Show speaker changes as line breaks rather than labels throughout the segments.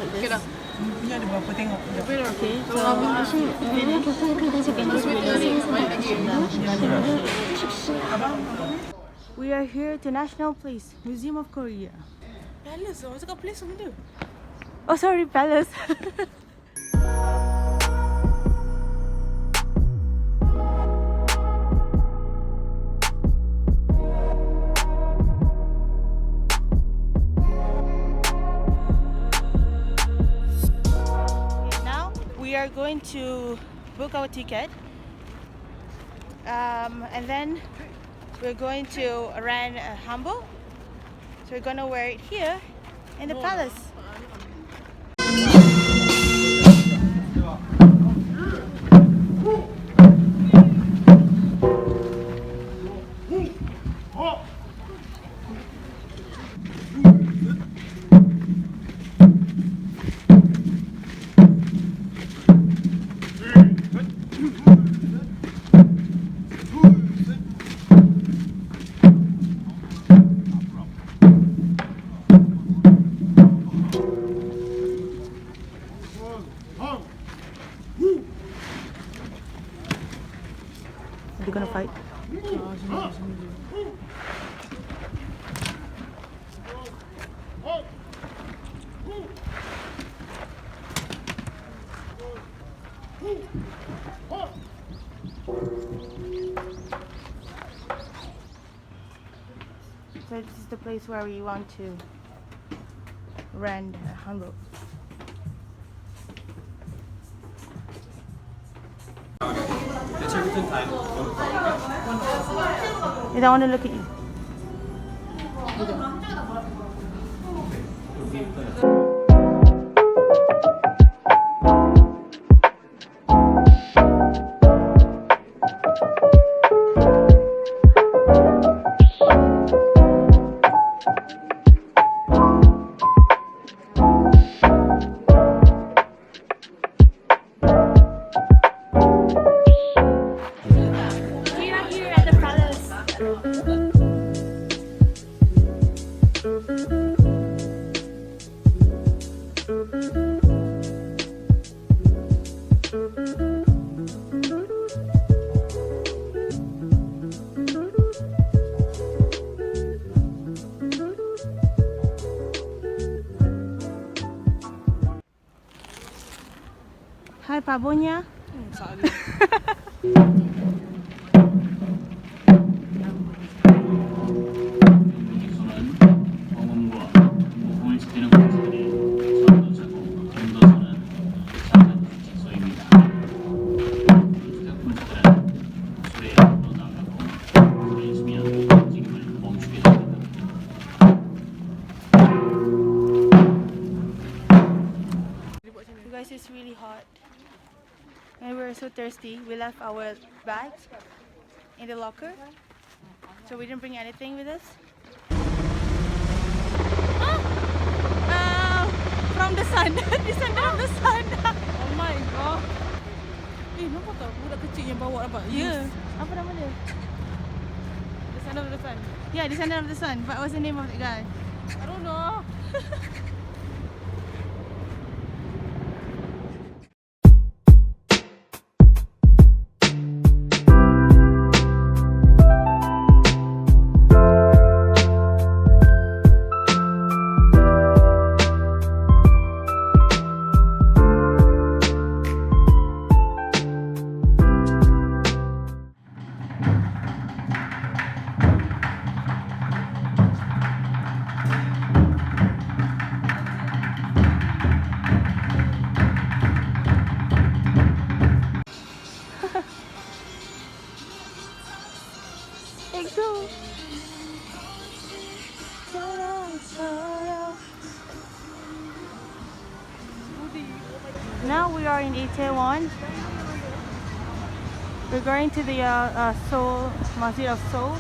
like this.
Ni ada berapa tengok?
Okay, so actually, we are here at the National Place, Museum of Korea.
Palace lah, cakap place benda.
Oh, sorry, Palace. We are going to book our ticket, and then we're going to rent a hanbok. So we're gonna wear it here in the palace. Are they gonna fight? So this is the place where we want to rent a hanbok.
It's your return time.
They don't want to look at you. Hi, Pabonya. You guys, it's really hot. And we're so thirsty. We left our bags in the locker, so we didn't bring anything with us. From the sun. Descendant of the sun.
Oh my god. Nampak tak budak kecil yang bawa nampak?
Yeah. Apa nama dia?
Descendant of the sun.
Yeah, Descendant of the Sun. But what's the name of that guy?
I don't know.
Now we are in Itaewon. We're going to the Seoul, Mosque of Seoul.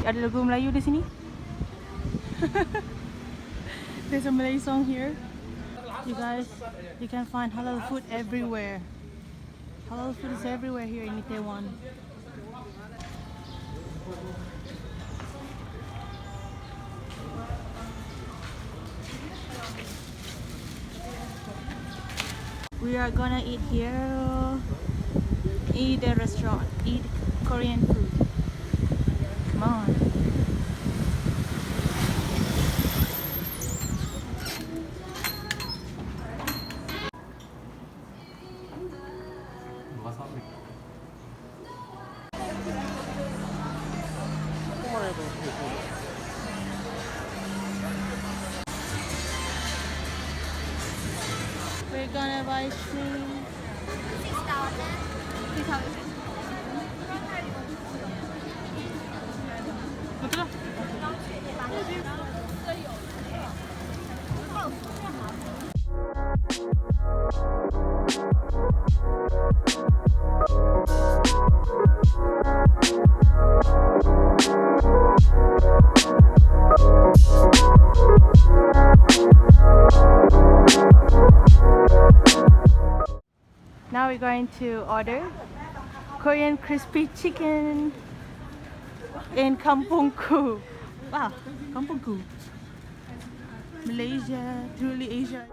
Ada lagu Melayu di sini. There's a Malay song here. You guys, you can find halal food everywhere. Halal food is everywhere here in Itaewon. We are gonna eat here. Eat a restaurant. Eat Korean food. Come on.
Wasabi.
We're gonna buy shrimp. 6,000. Betul lah. Now we're going to order Korean crispy chicken in Kampong Ku. Wow, Kampong Ku. Malaysia, truly Asia.